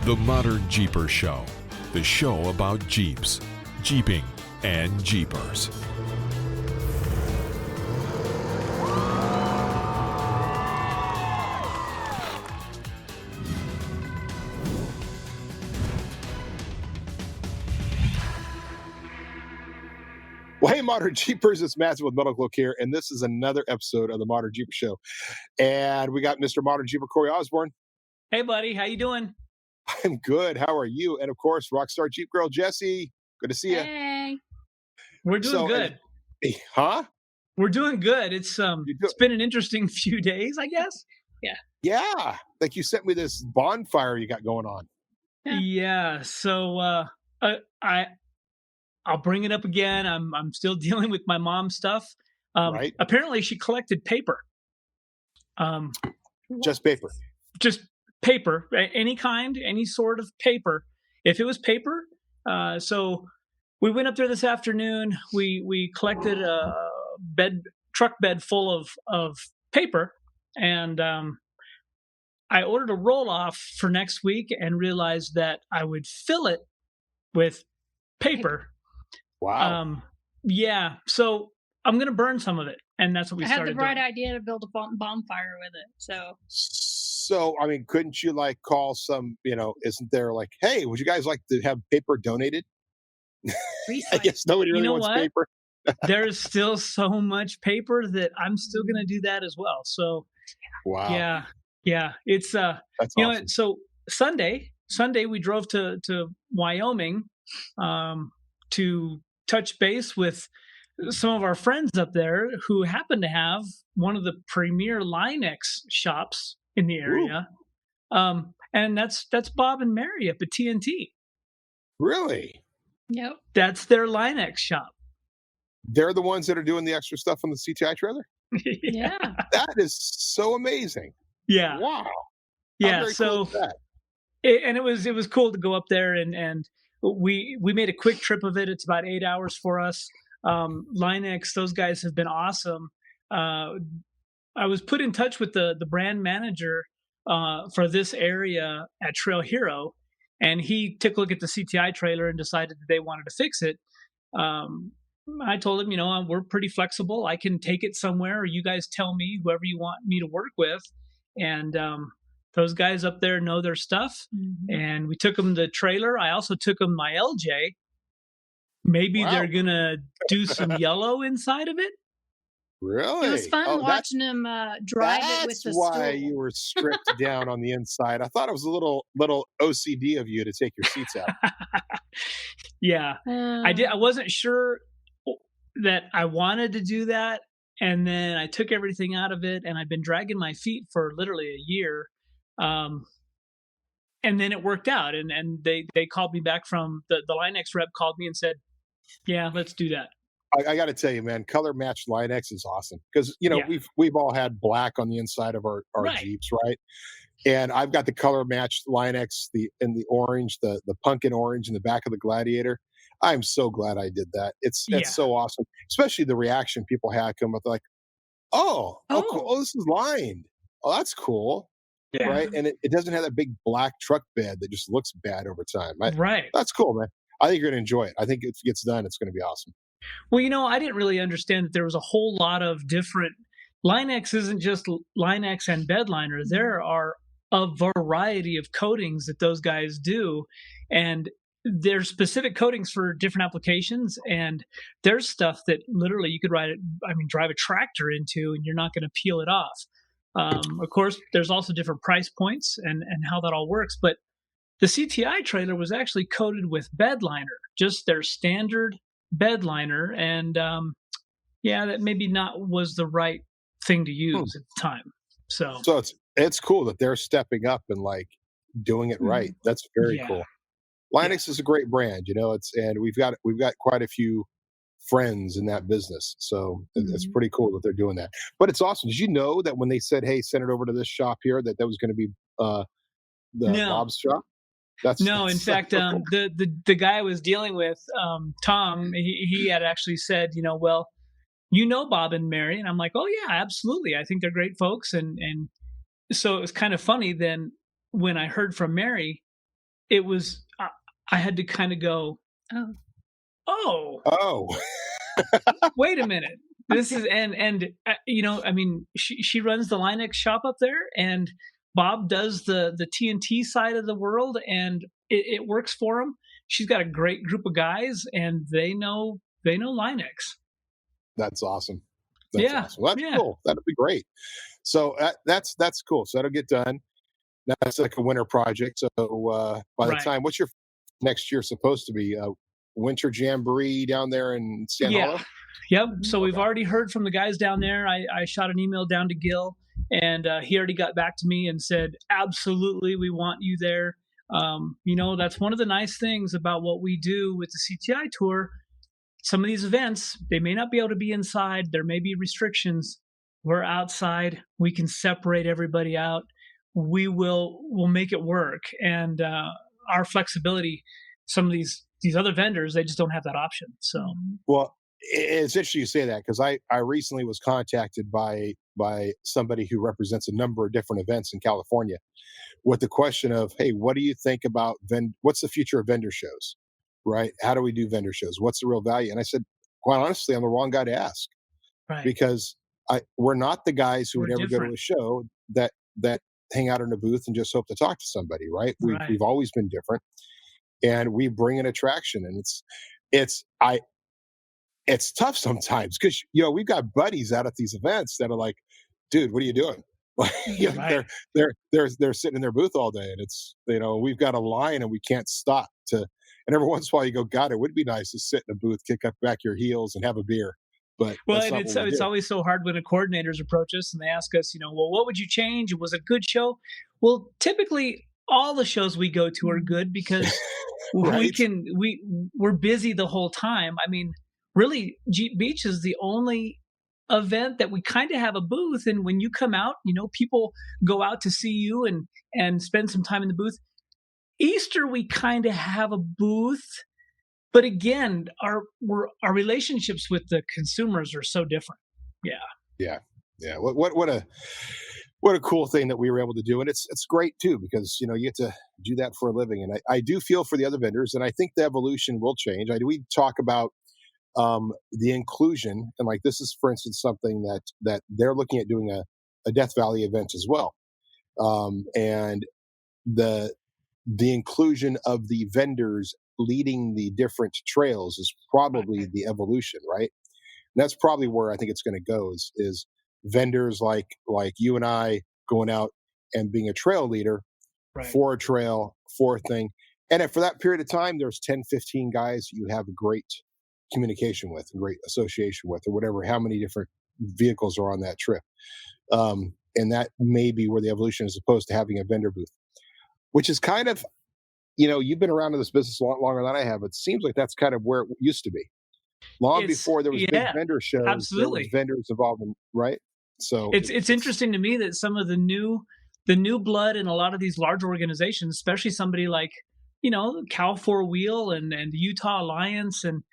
The ModernJeeper Show, the show about Jeeps, Jeeping, and Jeepers. Well, hey, Modern Jeepers, it's Matson with Metalcloak here, and this is another episode of the ModernJeeper Show. And we got Mr. ModernJeeper Corey Osborne. Hey, buddy, how you doing? I'm good. How are you? And of course, Rockstar Jeep Girl Jessy. Good to see you. Hey. We're doing good. Huh? We're doing good. It's been an interesting few days, I guess. Yeah. Like you sent me this bonfire you got going on. Yeah. So I'll bring it up again. I'm still dealing with my mom's stuff. Right. Apparently, she collected paper. Just paper. Just paper, any kind, any sort of paper. If it was paper, so we went up there this afternoon. We collected a truck bed full of paper, and I ordered a roll off for next week and realized that I would fill it with paper. Wow. Yeah. So I'm gonna burn some of it, and that's what we started doing. I had the bright idea to build a bonfire with it. So, I mean, couldn't you like call some, isn't there like, hey, would you guys like to have paper donated? I guess nobody really wants paper. There's still so much paper that I'm still going to do that as well. So, wow. Yeah. It's, That's you awesome. know, so Sunday we drove to Wyoming to touch base with some of our friends up there who happen to have one of the premier Linex shops in the area. And that's Bob and Mary up at TNT. Really? Yep. That's their Linex shop. They're the ones that are doing the extra stuff on the CTI trailer? Yeah. That is so amazing. Yeah. Wow. Yeah. So, it was cool to go up there and we made a quick trip of it. It's about 8 hours for us. Linex, those guys have been awesome. I was put in touch with the brand manager for this area at Trail Hero, and he took a look at the CTI trailer and decided that they wanted to fix it. I told him, we're pretty flexible. I can take it somewhere, or you guys tell me whoever you want me to work with. And those guys up there know their stuff. Mm-hmm. And we took them the trailer. I also took them my LJ. Maybe they're going to do some yellow inside of it. Really? It was fun watching him drive it with the stool. That's why you were stripped down on the inside. I thought it was a little OCD of you to take your seats out. Yeah. I wasn't sure that I wanted to do that. And then I took everything out of it, and I've been dragging my feet for literally a year. And then it worked out. And they called me back from the Linex rep called me and said, yeah, let's do that. I got to tell you, man, color matched Linex is awesome because we've all had black on the inside of our right. Jeeps, right? And I've got the color matched Linex, the orange, the pumpkin orange in the back of the Gladiator. I'm so glad I did that. It's so awesome, especially the reaction people had come up like, oh, cool. Oh, this is lined. Oh, that's cool. Yeah. Right. And it doesn't have that big black truck bed that just looks bad over time. Right. That's cool, man. I think you're going to enjoy it. I think if it gets done, it's going to be awesome. Well, I didn't really understand that there was a whole lot of different. Linex isn't just Linex and bedliner. There are a variety of coatings that those guys do. And there's specific coatings for different applications. And there's stuff that literally you could drive a tractor into and you're not going to peel it off. Of course, there's also different price points and how that all works. But the CTI trailer was actually coated with bedliner, just their standard bedliner. And that maybe not was the right thing to use at the time. So it's cool that they're stepping up and like doing it right. That's very cool. Linex is a great brand, and we've got quite a few friends in that business. So it's pretty cool that they're doing that. But it's awesome. Did you know that when they said, hey, send it over to this shop here, that was going to be Bob's shop? In fact, the guy I was dealing with, Tom, he had actually said, Bob and Mary. And I'm like, oh, yeah, absolutely. I think they're great folks. And so it was kind of funny then when I heard from Mary, it was, I had to kind of go, oh, wait a minute. This is, and you know, I mean, she runs the Linux shop up there, and Bob does the TNT side of the world, and it works for him. She's got a great group of guys, and they know Linux. That's awesome. Awesome. Well, that's cool. That'll be great. So that's cool. So that'll get done. That's like a winter project. So by the time, what's your next year supposed to be? Winter Jamboree down there in San Hollow? Yep. So we've already heard from the guys down there. I shot an email down to Gil, and he already got back to me and said, absolutely, we want you there. You know, that's one of the nice things about what we do with the CTI tour. Some of these events, they may not be able to be inside. There may be restrictions. We're outside. We can separate everybody out. We'll make it work. And our flexibility, some of these other vendors, they just don't have that option. So, well, it's interesting you say that, because I recently was contacted by somebody who represents a number of different events in California with the question of, hey, what do you think about what's the future of vendor shows, right? How do we do vendor shows? What's the real value? And I said, quite honestly, I'm the wrong guy to ask, because we're not the guys who would ever go to a show that hang out in a booth and just hope to talk to somebody, right? We've always been different, and we bring an attraction, and it's tough sometimes, because, you know, we've got buddies out at these events that are like, dude, what are you doing? They're sitting in their booth all day, and it's, you know, we've got a line and we can't stop and every once in a while you go, God, it would be nice to sit in a booth, kick up back your heels and have a beer. But and it's always so hard when the coordinators approach us and they ask us, you know, well, what would you change? Was it a good show? Well, typically all the shows we go to are good, because we're busy the whole time. I mean, really, Jeep Beach is the only event that we kind of have a booth, and when you come out, you know, people go out to see you and spend some time in the booth. Easter, we kind of have a booth, but again, our relationships with the consumers are so different. Yeah. What a cool thing that we were able to do, and it's great too, because, you know, you get to do that for a living, and I do feel for the other vendors, and I think the evolution will change. We talk about the inclusion, and like this is, for instance, something that they're looking at doing a Death Valley event as well, and the inclusion of the vendors leading the different trails is probably the evolution, right? And that's probably where I think it's going to go is vendors like you and I going out and being a trail leader for a trail, for a thing, and for that period of time, there's 10, 15 guys you have a great communication with, a great association with, or whatever, how many different vehicles are on that trip. And that may be where the evolution, as opposed to having a vendor booth, which is kind of, you know, you've been around in this business a lot longer than I have. It seems like that's kind of where it used to be. Before there was big vendor shows, there was vendors involved in, right? So it's interesting to me that some of the new blood in a lot of these large organizations, especially somebody like, you know, Cal 4-Wheel and the Utah Alliance, and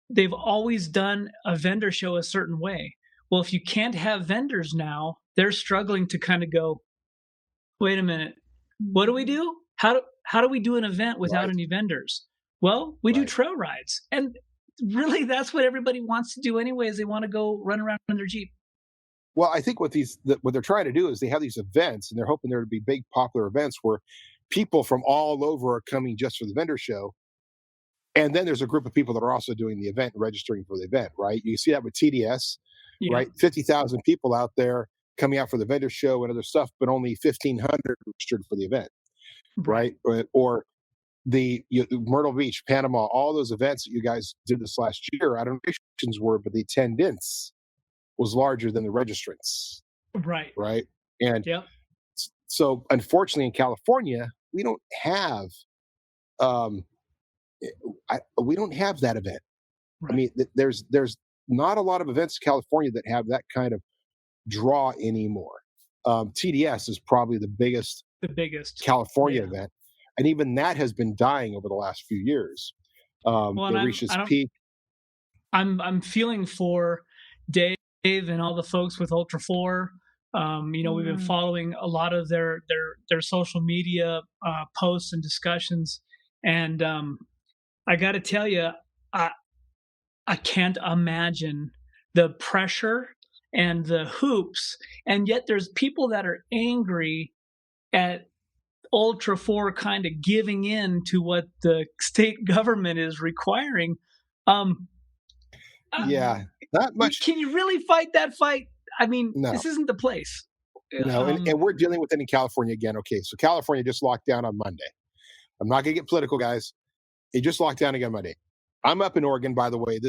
they've always done a vendor show a certain way. Well, if you can't have vendors now, they're struggling to kind of go, wait a minute, what do we do? How do we do an event without any vendors? Well, we do trail rides. And really, that's what everybody wants to do anyway, is they want to go run around in their Jeep. Well, I think what they're trying to do is they have these events, and they're hoping there to be big popular events where people from all over are coming just for the vendor show. And then there's a group of people that are also doing the event and registering for the event, right? You see that with TDS, right? 50,000 people out there coming out for the vendor show and other stuff, but only 1,500 registered for the event, right? Or the Myrtle Beach, Panama, all those events that you guys did this last year, I don't know what restrictions were, but the attendance was larger than the registrants. Right. And so unfortunately in California, we don't have that event. I mean, there's not a lot of events in California that have that kind of draw anymore. TDS is probably the biggest California event, and even that has been dying over the last few years. It reaches peak. I'm feeling for Dave and all the folks with Ultra 4 We've been following a lot of their social media posts and discussions, and I got to tell you, I can't imagine the pressure and the hoops, and yet there's people that are angry at Ultra 4 kind of giving in to what the state government is requiring. Yeah, not much. Can you really fight that fight? I mean, No. This isn't the place. No, and we're dealing with it in California again. Okay, so California just locked down on Monday. I'm not going to get political, guys. It just locked down again Monday. I'm up in Oregon, by the way.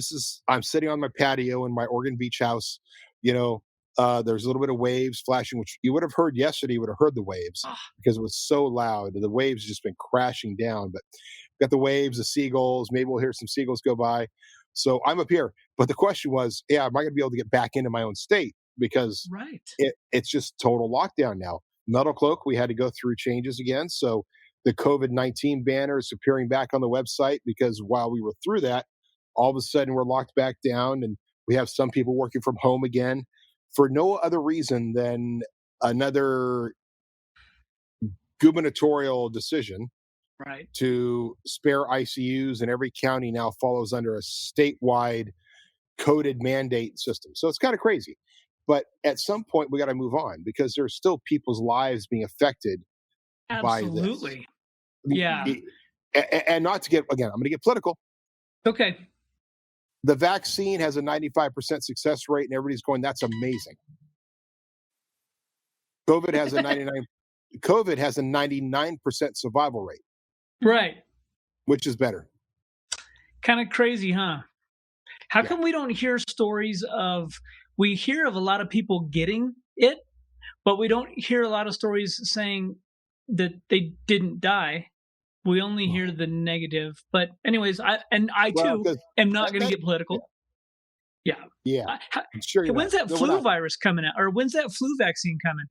I'm sitting on my patio in my Oregon beach house. There's a little bit of waves flashing, which you would have heard yesterday. You would have heard the waves because it was so loud. The waves just been crashing down. But we've got the waves, the seagulls. Maybe we'll hear some seagulls go by. So I'm up here. But the question was, am I going to be able to get back into my own state? Because it's just total lockdown now. Metalcloak, we had to go through changes again. So the COVID-19 banner is appearing back on the website because while we were through that, all of a sudden we're locked back down and we have some people working from home again for no other reason than another gubernatorial decision to spare ICUs, and every county now follows under a statewide coded mandate system. So it's kind of crazy. But at some point, we got to move on because there's still people's lives being affected by this. Absolutely. Yeah. And not to get, again, I'm going to get political. Okay. The vaccine has a 95% success rate, and everybody's going, that's amazing. COVID has a 99% survival rate. Right. Which is better. Kind of crazy, huh? How come we don't hear stories we hear of a lot of people getting it, but we don't hear a lot of stories saying that they didn't die. We only hear the negative. But anyways, I too am not going to get political. Yeah. Sure. When's that flu virus coming out? Or when's that flu vaccine coming?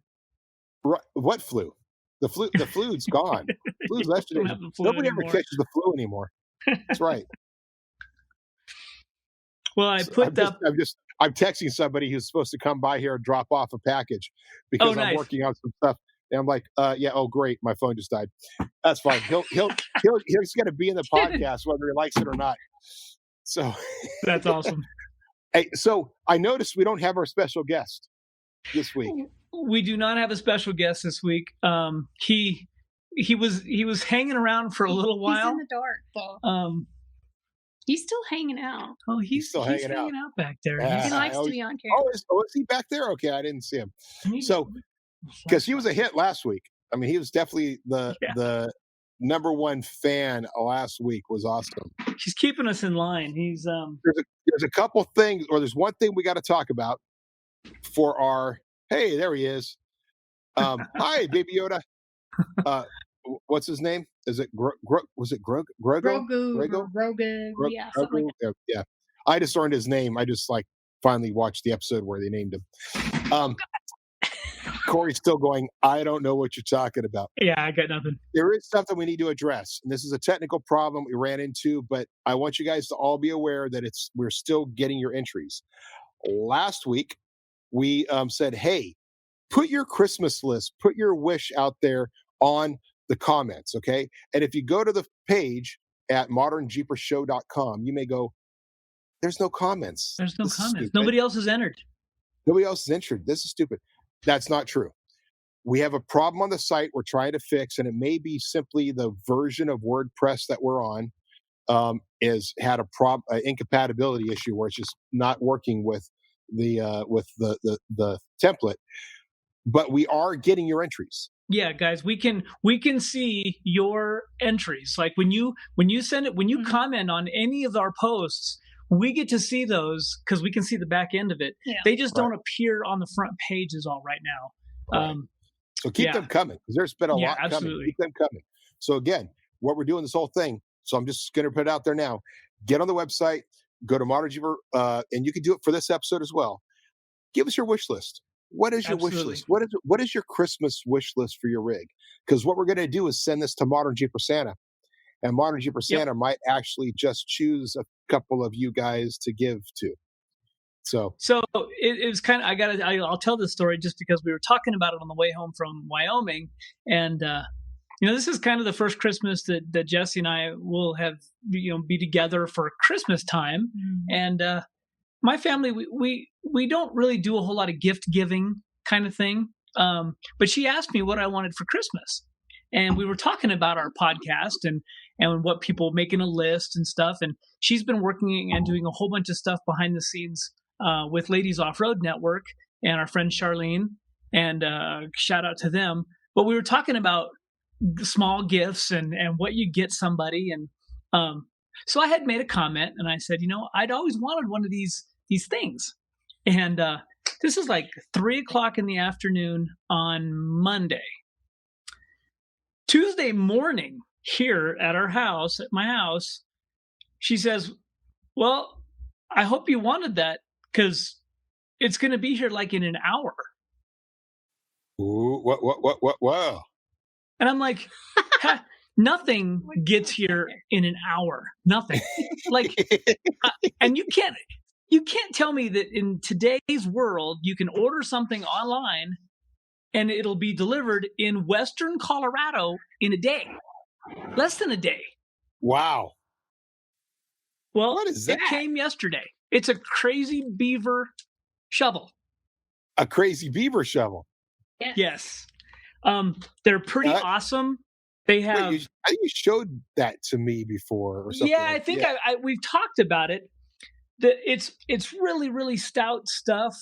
Right. What flu? The flu's gone. Flu's yesterday. Nobody ever catches the flu anymore. That's right. Well, I'm texting somebody who's supposed to come by here and drop off a package because I'm working on some stuff. And I'm like, great, my phone just died. That's fine. He's going to be in the podcast whether he likes it or not. So that's awesome. Hey, so I noticed we don't have our special guest this week. We do not have a special guest this week. He was hanging around for a little while. He's in the dark, though. He's still hanging out. Oh, he's still hanging out back there. He likes to be on camera. Oh, is he back there? Okay, I didn't see him. So, because he was a hit last week. I mean, he was definitely the number one fan last week. Was awesome. He's keeping us in line. He's there's a couple things, or there's one thing we got to talk about for our. Hey, there he is. Hi, Baby Yoda. What's his name? Is it was it Grogu? Grogu. Yeah, something like that. Yeah. I just learned his name. I just finally watched the episode where they named him. Corey's still going, I don't know what you're talking about. Yeah, I got nothing. There is something we need to address, and this is a technical problem we ran into, but I want you guys to all be aware that we're still getting your entries. Last week, we said, hey, put your Christmas list, put your wish out there on the comments, okay? And if you go to the page at ModernJeeperShow.com, you may go, there's no comments. There's no comments. Nobody else has entered. Nobody else has entered. This is stupid. That's not true. We have a problem on the site we're trying to fix, and it may be simply the version of WordPress that we're on had a incompatibility issue where it's just not working with the template. But we are getting your entries. Yeah, guys, we can see your entries. Like when you send it, when you comment on any of our posts, we get to see those because we can see the back end of it. Yeah. They just don't appear on the front pages all right now. Right. So keep them coming because there's been a lot coming. Keep them coming. So again, what we're doing this whole thing. So I'm just going to put it out there now. Get on the website, go to ModernJeeper, and you can do it for this episode as well. Give us your wish list. What is your wish list? What is your Christmas wish list for your rig? Because what we're going to do is send this to ModernJeeper Santa, and ModernJeeper Santa might actually just choose a couple of you guys to give to. So it was kind of, I'll tell this story just because we were talking about it on the way home from Wyoming. And, this is kind of the first Christmas that Jessy and I will have, be together for Christmas time. Mm-hmm. And my family, we don't really do a whole lot of gift giving kind of thing. But she asked me what I wanted for Christmas. And we were talking about our podcast and what people making a list and stuff. And she's been working and doing a whole bunch of stuff behind the scenes with Ladies Off-Road Network and our friend Charlene. And shout out to them. But we were talking about small gifts and what you get somebody. And so I had made a comment and I said, I'd always wanted one of these things. And this is like 3:00 in the afternoon on Monday. Tuesday morning here at my house, she says, well, I hope you wanted that because it's going to be here like in an hour. Ooh, what? Wow. And I'm like, nothing gets here in an hour. Nothing. Like, and you can't tell me that in today's world, you can order something online and it'll be delivered in Western Colorado in a day. Less than a day. Wow. Well, what is that? It came yesterday. It's a crazy beaver shovel. A crazy beaver shovel? Yes. They're pretty awesome. They have... Wait, you showed that to me before or something. Yeah, I think we've talked about it. It's really, really stout stuff.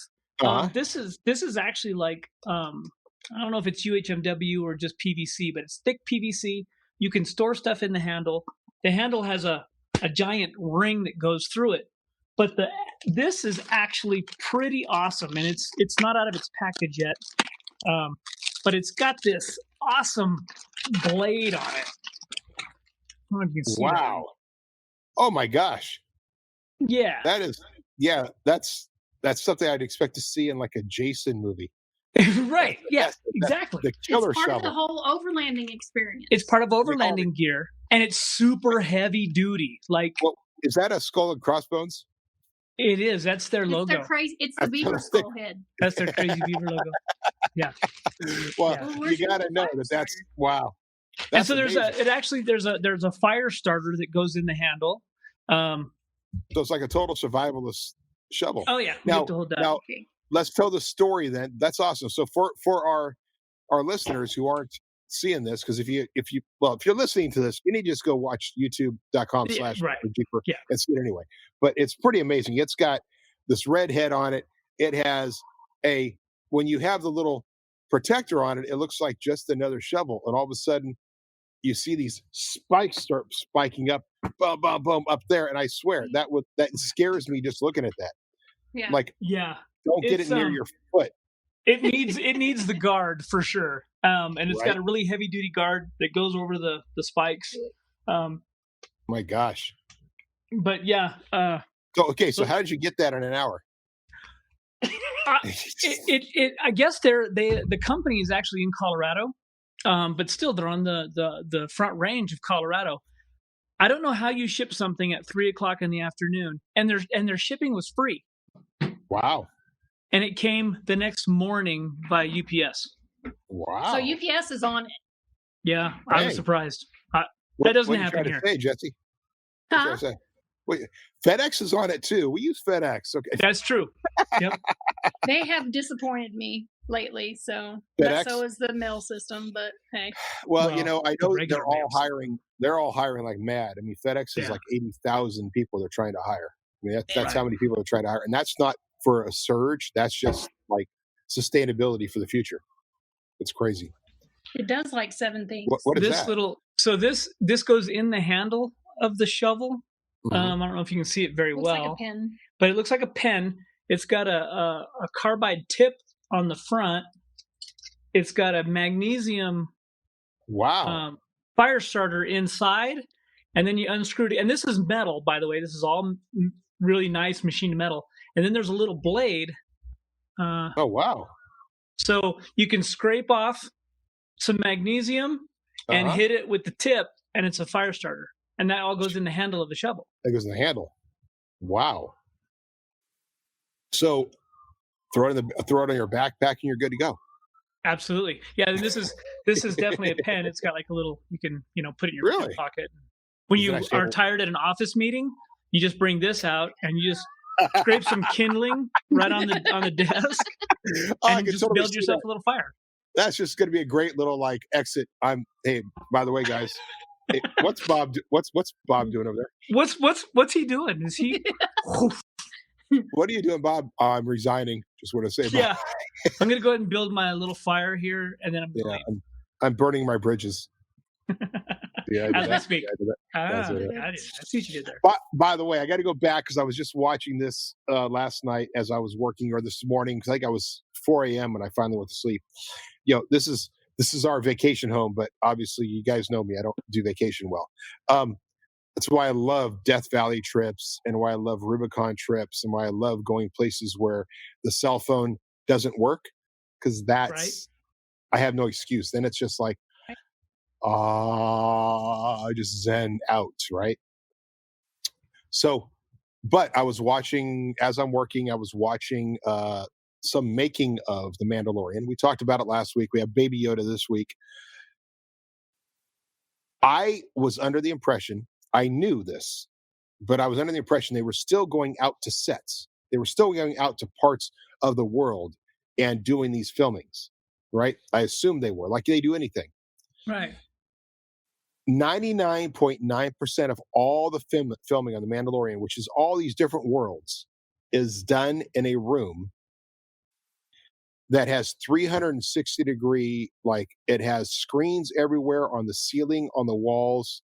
This is actually like... I don't know if it's UHMW or just PVC, but it's thick PVC. You can store stuff in the handle. The handle has a giant ring that goes through it. But this is actually pretty awesome, and it's not out of its package yet. But it's got this awesome blade on it. I don't know if you can see wow. That. Oh my gosh. Yeah. That's something I'd expect to see in like a Jason movie. Right. Yeah, exactly. The killer it's part shovel. of the whole overlanding experience. It's part of overlanding gear, and it's super heavy duty. Like, is that a skull and crossbones? It is. That's their logo. It's the beaver skull head. That's their crazy beaver logo. Yeah. Well, you got to know that's wow. That's and so there's a fire starter that goes in the handle. So it's like a total survivalist shovel. Oh yeah. Now, let's tell the story then. That's awesome. So for our listeners who aren't seeing this, because if you're listening to this, you need to just go watch youtube.com/ModernJeeper and see it anyway. But it's pretty amazing. It's got this red head on it. It has when you have the little protector on it, it looks like just another shovel. And all of a sudden you see these spikes start spiking up, boom, boom, boom, up there. And I swear that scares me just looking at that. Yeah. Don't get it near your foot. It needs the guard for sure. And it's got a really heavy duty guard that goes over the spikes. My gosh. But yeah. So how did you get that in an hour? I guess the company is actually in Colorado, but still they're on the front range of Colorado. I don't know how you ship something at 3:00 in the afternoon, and their shipping was free. Wow. And it came the next morning by UPS. Wow. So UPS is on it. Yeah, I was surprised. That doesn't happen here. What are you trying to say, Jessy? Huh? What say? Wait, FedEx is on it too. We use FedEx. Okay. That's true. Yep. They have disappointed me lately, so is the mail system. But hey. Well, I know they're all hiring. They're all hiring like mad. I mean, FedEx is like 80,000 people they're trying to hire. I mean, that's how many people they're trying to hire, and that's not for a surge. That's just like sustainability for the future. It's crazy. It does like 7 things. What is that? This goes in the handle of the shovel. Mm-hmm. I don't know if you can see it very well. Looks like a pen. But it looks like a pen. It's got a carbide tip on the front. It's got a magnesium fire starter inside, and then you unscrew it. And this is metal, by the way. This is all really nice machined metal. And then there's a little blade. Oh wow! So you can scrape off some magnesium and hit it with the tip, and it's a fire starter. And that all goes in the handle of the shovel. That goes in the handle. Wow. So throw it on your backpack and you're good to go. Absolutely. Yeah, and this is definitely a pen. It's got like a little, you can, put it in your pocket. When you are tired at an office meeting, you just bring this out and you just scrape some kindling right on the desk and just build yourself a little fire. That's just going to be a great little like exit. Hey, by the way, guys, hey, what's Bob doing over there? What's he doing? Is he? What are you doing, Bob? I'm resigning. Just want to say. Yeah, I'm going to go ahead and build my little fire here, and then I'm going. I'm burning my bridges. Yeah, as we speak. I see what you did there. By the way, I got to go back because I was just watching this last night as I was working, or this morning, because I think I was 4 a.m. when I finally went to sleep. This is our vacation home, but obviously you guys know me. I don't do vacation well. That's why I love Death Valley trips and why I love Rubicon trips and why I love going places where the cell phone doesn't work, because I have no excuse. Then it's just like, I just zen out, right? So, but I was watching, as I'm working, I was watching some making of The Mandalorian. We talked about it last week. We have Baby Yoda this week. I was under the impression, I knew this, but I was under the impression they were still going out to sets. They were still going out to parts of the world and doing these filmings, right? I assumed they were, like they do anything. Right. 99.9% of all the filming on The Mandalorian, which is all these different worlds, is done in a room that has 360-degree, like it has screens everywhere on the ceiling, on the walls,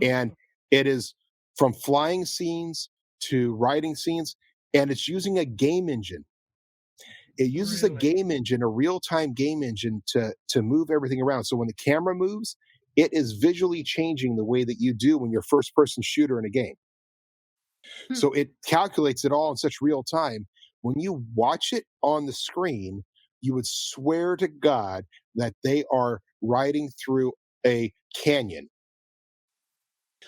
and it is from flying scenes to riding scenes, and it's using a game engine. It uses a game engine, a real-time game engine to move everything around. So when the camera moves, it is visually changing the way that you do when you're first-person shooter in a game. So it calculates it all in such real time. When you watch it on the screen, you would swear to God that they are riding through a canyon,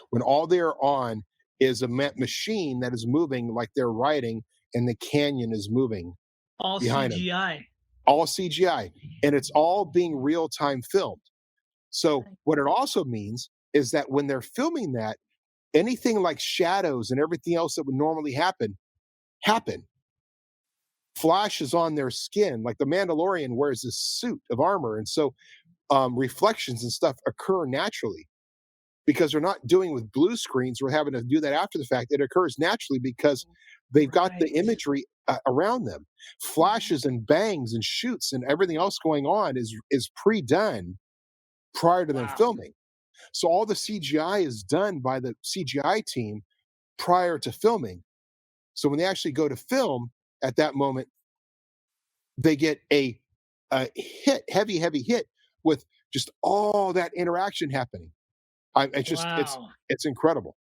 when all they're on is a machine that is moving like they're riding, and the canyon is moving all behind CGI. Them. All CGI. And it's all being real-time filmed. So what it also means is that when they're filming that, anything like shadows and everything else that would normally happen. Flashes on their skin, like the Mandalorian wears this suit of armor, and so reflections and stuff occur naturally because they're not doing with blue screens. We're having to do that after the fact. It occurs naturally because they've got the imagery around them. Flashes and bangs and shoots and everything else going on is pre-done prior to them filming. So all the CGI is done by the CGI team prior to filming. So when they actually go to film at that moment, they get a heavy hit with just all that interaction happening. It's incredible.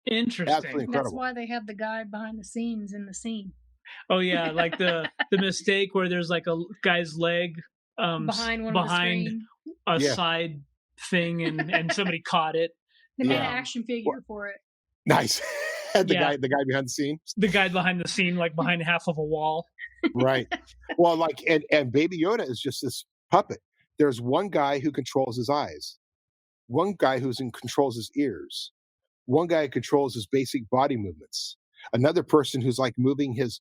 Interesting. Absolutely incredible. That's why they have the guy behind the scenes in the scene. Oh yeah, like the mistake where there's like a guy's leg behind a side thing, and somebody caught it. They made an action figure for it. Nice. The guy behind the scene. The guy behind the scene, like behind half of a wall. Right. Well, like and Baby Yoda is just this puppet. There's one guy who controls his eyes, one guy controls his ears, one guy who controls his basic body movements, another person who's like moving his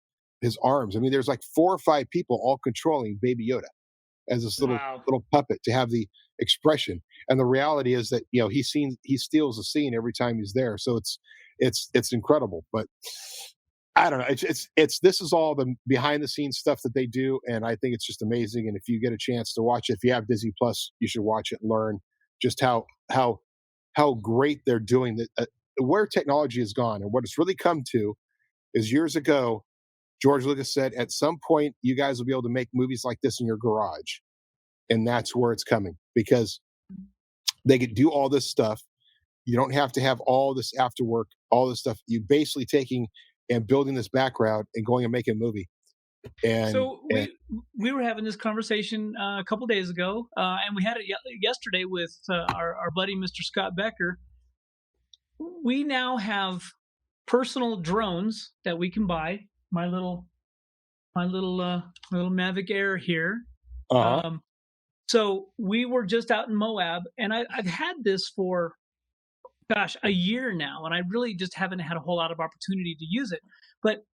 arms. I mean, there's like 4 or 5 people all controlling Baby Yoda as this little puppet to have the expression. And the reality is that he steals the scene every time he's there. So it's incredible. But I don't know. This is all the behind the scenes stuff that they do, and I think it's just amazing. And if you get a chance to watch it, if you have Disney Plus, you should watch it and learn just how great they're doing that. Where technology has gone and what it's really come to is years ago, George Lucas said, at some point, you guys will be able to make movies like this in your garage. And that's where it's coming, because they could do all this stuff. You don't have to have all this after work, all this stuff. You're basically taking and building this background and going and making a movie. And so we were having this conversation a couple days ago, and we had it yesterday with our buddy, Mr. Scott Becker. We now have personal drones that we can buy. My little my little Mavic Air here. Uh-huh. So we were just out in Moab, and I've had this for, gosh, a year now, and I really just haven't had a whole lot of opportunity to use it. But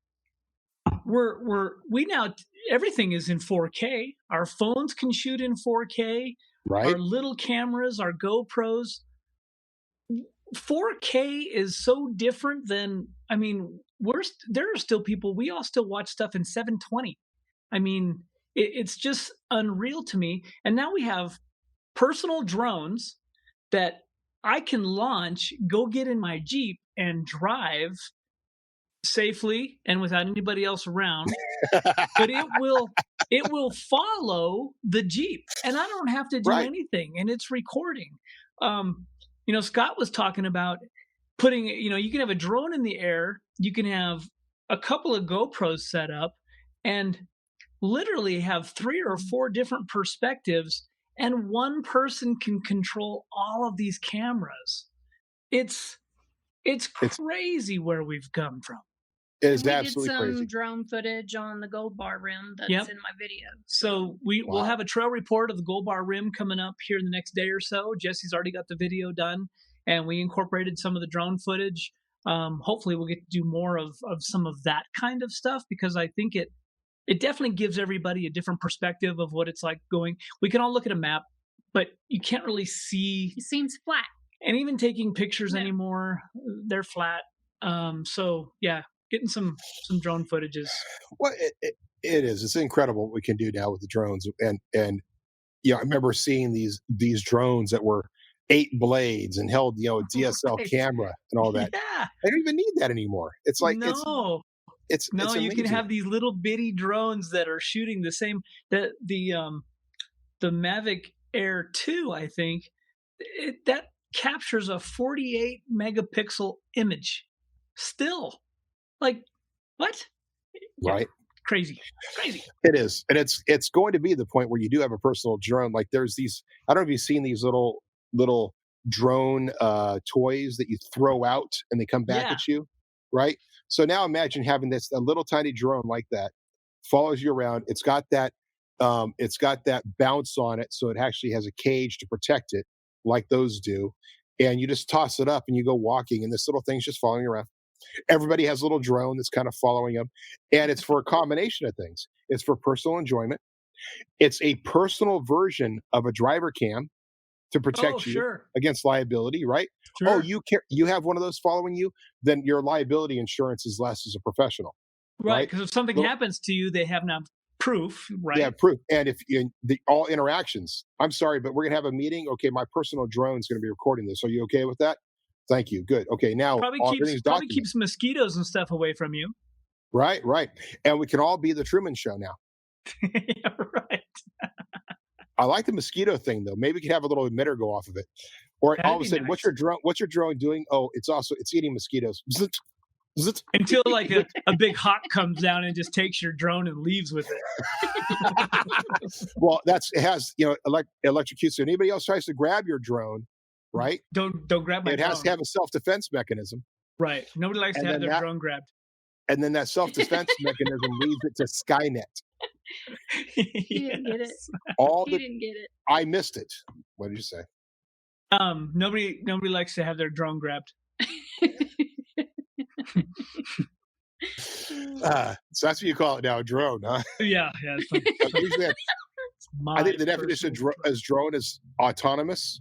we now, everything is in 4K. Our phones can shoot in 4K. Right. Our little cameras, our GoPros. 4K is so different than, I mean, there are still people, we all still watch stuff in 720. I mean, it's just unreal to me. And now we have personal drones that I can launch, go get in my Jeep and drive safely and without anybody else around. But it will follow the Jeep, and I don't have to do anything, and it's recording. Scott was talking about putting, you can have a drone in the air, you can have a couple of GoPros set up, and literally have 3 or 4 different perspectives, and one person can control all of these cameras. It's crazy where we've come from. It is absolutely crazy. We did some drone footage on the Gold Bar Rim that's in my video. So we'll have a trail report of the Gold Bar Rim coming up here in the next day or so. Jesse's already got the video done, and we incorporated some of the drone footage. Hopefully we'll get to do more of some of that kind of stuff, because I think it definitely gives everybody a different perspective of what it's like going. We can all look at a map, but you can't really see. It seems flat. And even taking pictures anymore, they're flat. So yeah, getting some drone footages. Well, it is. It's incredible what we can do now with the drones. And I remember seeing these drones that were 8 blades and held, a DSL camera and all that. Yeah. I don't even need that anymore. It's like, it's you can have these little bitty drones that are shooting the same, the Mavic Air 2, I think, that captures a 48 megapixel image still. Like, what? Right. Crazy. It is. And it's going to be the point where you do have a personal drone. Like, there's these, I don't know if you've seen these little drone toys that you throw out and they come back at you. Right. So now imagine having a little tiny drone like that follows you around. It's got that bounce on it. So it actually has a cage to protect it, like those do. And you just toss it up and you go walking, and this little thing's just following you around. Everybody has a little drone that's kind of following them. And it's for a combination of things. It's for personal enjoyment. It's a personal version of a driver cam to protect you against liability, right? Sure. Oh, you have one of those following you, then your liability insurance is less as a professional. Right, because if something happens to you, they have now proof, right? Yeah, proof. And if all interactions, I'm sorry, but we're going to have a meeting. Okay, my personal drone is going to be recording this. Are you okay with that? Thank you. Good. Okay, now probably keeps mosquitoes and stuff away from you. Right. And we can all be the Truman Show now. Yeah, right. I like the mosquito thing though. Maybe we could have a little emitter go off of it. Or all of a sudden, nice. What's your drone doing? Oh, it's eating mosquitoes. Until like a big hawk comes down and just takes your drone and leaves with it. Well, it has electrocutes. So anybody else tries to grab your drone, right? Don't grab my drone. It has to have a self-defense mechanism. Right. Nobody likes to have their drone grabbed. And then that self-defense mechanism leads it to Skynet. He didn't get it. He didn't get it. I missed it. What did you say? Nobody likes to have their drone grabbed. So that's what you call it now, a drone, huh? Yeah. I think the definition as drone is autonomous.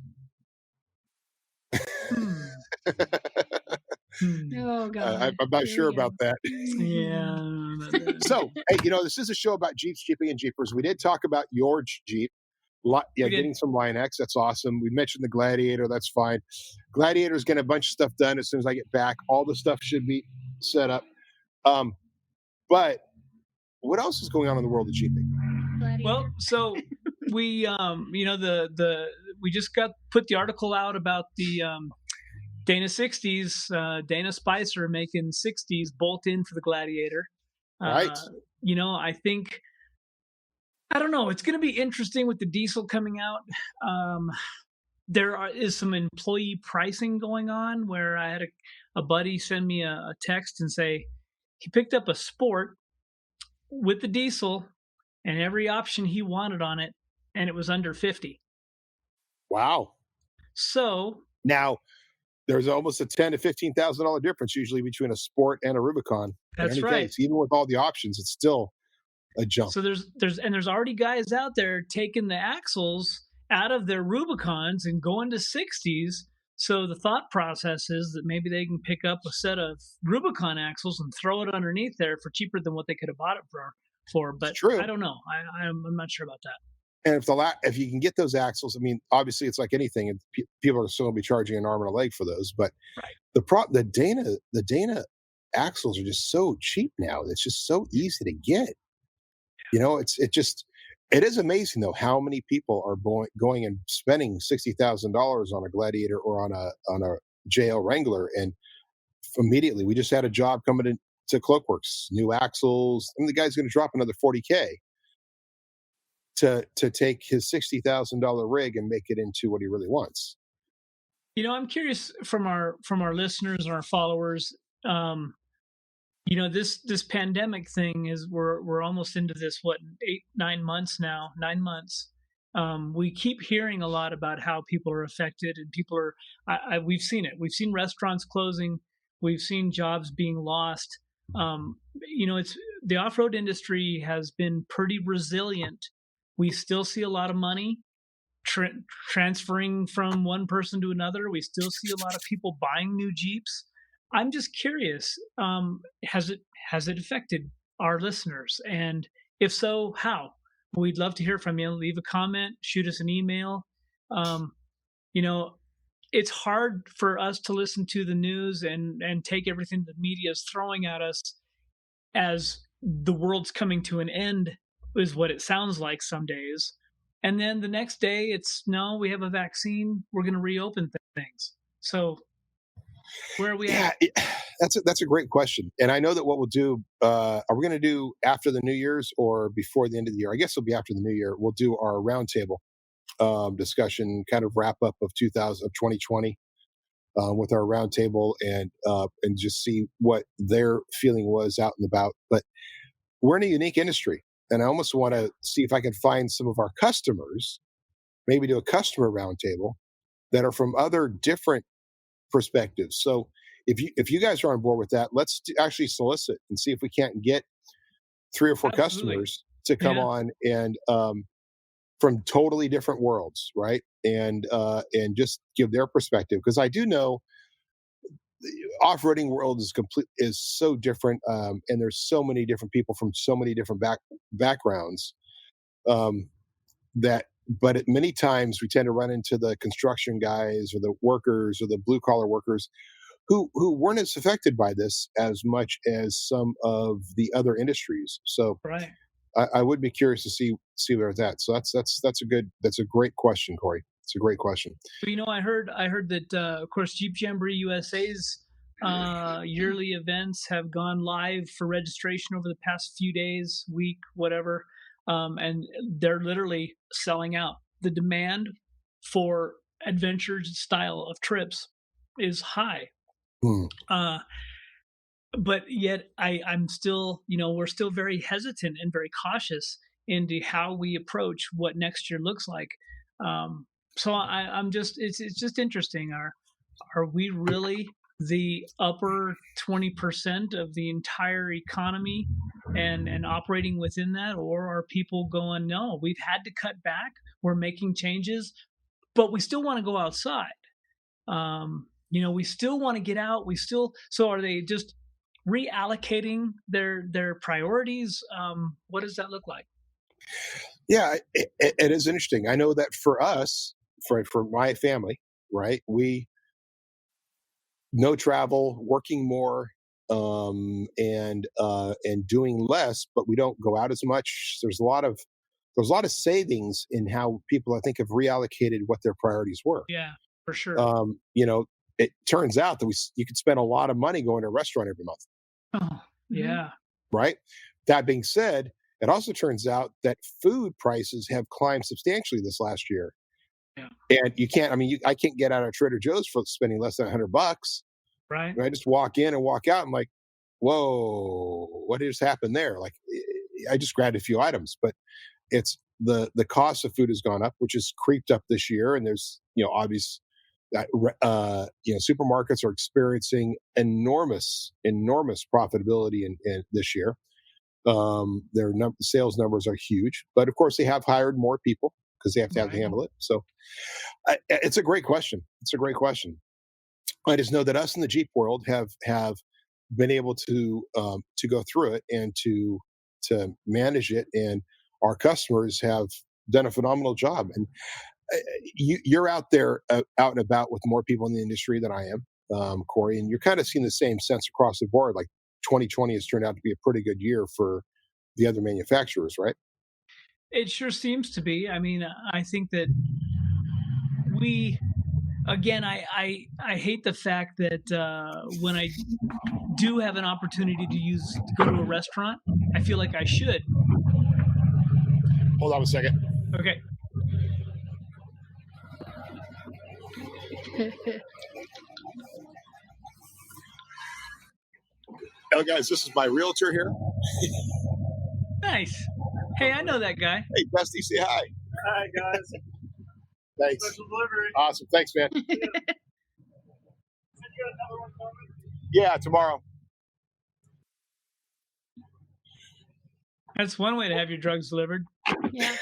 Oh God! I'm not sure about that. Yeah. So, hey, this is a show about Jeeps, Jeeping, and Jeepers. We did talk about your Jeep. Getting some Line X. That's awesome. We mentioned the Gladiator. That's fine. Gladiator's getting a bunch of stuff done as soon as I get back. All the stuff should be set up. But what else is going on in the world of Jeeping? Gladiator. Well, so we, we just put the article out about the Dana 60s, Dana Spicer making 60s bolt in for the Gladiator. Right. I think, I don't know, it's going to be interesting with the diesel coming out. There is some employee pricing going on where I had a buddy send me a text and say he picked up a Sport with the diesel and every option he wanted on it, and it was under 50. Wow. So now there's almost a $10,000 to $15,000 difference usually between a Sport and a Rubicon. That's right. Case. Even with all the options, it's still a jump. So there's already guys out there taking the axles out of their Rubicons and going to 60s. So the thought process is that maybe they can pick up a set of Rubicon axles and throw it underneath there for cheaper than what they could have bought it for. But I don't know. I'm not sure about that. And if you can get those axles, I mean, obviously it's like anything, and people are still going to be charging an arm and a leg for those. But the Dana axles are just so cheap now. It's just so easy to get. You know, it is amazing though how many people are going and spending $60,000 on a Gladiator or on a JL Wrangler, and immediately we just had a job coming in to Cloakworks, new axles. I mean, the guy's going to drop another $40K to take his $60,000 rig and make it into what he really wants. You know, I'm curious from our listeners and our followers. You know, this pandemic thing is we're almost into this 9 months now. 9 months. We keep hearing a lot about how people are affected, and people are. We've seen it. We've seen restaurants closing. We've seen jobs being lost. You know, the off-road industry has been pretty resilient. We still see a lot of money transferring from one person to another. We still see a lot of people buying new Jeeps. I'm just curious, has it affected our listeners? And if so, how? We'd love to hear from you. Leave a comment, shoot us an email. You know, it's hard for us to listen to the news and take everything the media is throwing at us as the world's coming to an end, is what it sounds like some days. And then the next day it's, no, we have a vaccine, we're going to reopen things. So where are we at? That's a great question. And I know that what we'll do, are we going to do after the New Year's or before the end of the year? I guess it'll be after the New Year. We'll do our roundtable discussion, kind of wrap up of 2020 with our roundtable, and just see what their feeling was out and about. But we're in a unique industry, and I almost want to see if I can find some of our customers, maybe do a customer roundtable that are from other different perspectives. So if you guys are on board with that, let's actually solicit and see if we can't get 3 or 4 customers to come on, and from totally different worlds, right? And just give their perspective, because I do know the off-roading world is so different, and there's so many different people from so many different backgrounds, but many times we tend to run into the construction guys or the workers or the blue collar workers who weren't as affected by this as much as some of the other industries. So I would be curious to see where it's at. So that's a great question, Corey. It's a great question. You know, I heard that of course Jeep Jamboree USA's yearly events have gone live for registration over the past few days, week, whatever, and they're literally selling out. The demand for adventure style of trips is high. But yet I'm still, you know, we're still very hesitant and very cautious into how we approach what next year looks like. So I'm just, it's just interesting. Are we really the upper 20% of the entire economy and operating within that? Or are people going, no, we've had to cut back, we're making changes, but we still want to go outside. You know, we still want to get out. So are they just reallocating their priorities? What does that look like? Yeah, it is interesting. I know that for us, for my family, right, we no travel, working more, and doing less, but we don't go out as much. There's a lot of savings in how people, I think, have reallocated what their priorities were. Yeah, for sure. You know, it turns out that you could spend a lot of money going to a restaurant every month. Oh, yeah. Right. That being said, it also turns out that food prices have climbed substantially this last year. Yeah. And you can't, I mean, I can't get out of Trader Joe's for spending less than $100. Right. I just walk in and walk out. I'm like, whoa, what just happened there? Like, I just grabbed a few items, but it's the cost of food has gone up, which has creeped up this year. And there's, obvious that, supermarkets are experiencing enormous profitability in this year. Their sales numbers are huge, but of course they have hired more people because they have to handle it. So it's a great question. I just know that us in the Jeep world have been able to go through it and to manage it, and our customers have done a phenomenal job. And you're out there out and about with more people in the industry than I am, Corey, and you're kind of seeing the same sense across the board. Like 2020 has turned out to be a pretty good year for the other manufacturers, right? It sure seems to be. I mean, I think that I hate the fact that when I do have an opportunity to go to a restaurant, I feel like I should. Hold on a second. Okay. Oh, guys, this is my realtor here. Nice. Hey, I know that guy. Hey, Dusty, say hi. Hi, guys. Thanks. Special delivery. Awesome. Thanks, man. You got another one coming? Yeah, tomorrow. That's one way to have your drugs delivered. Yeah.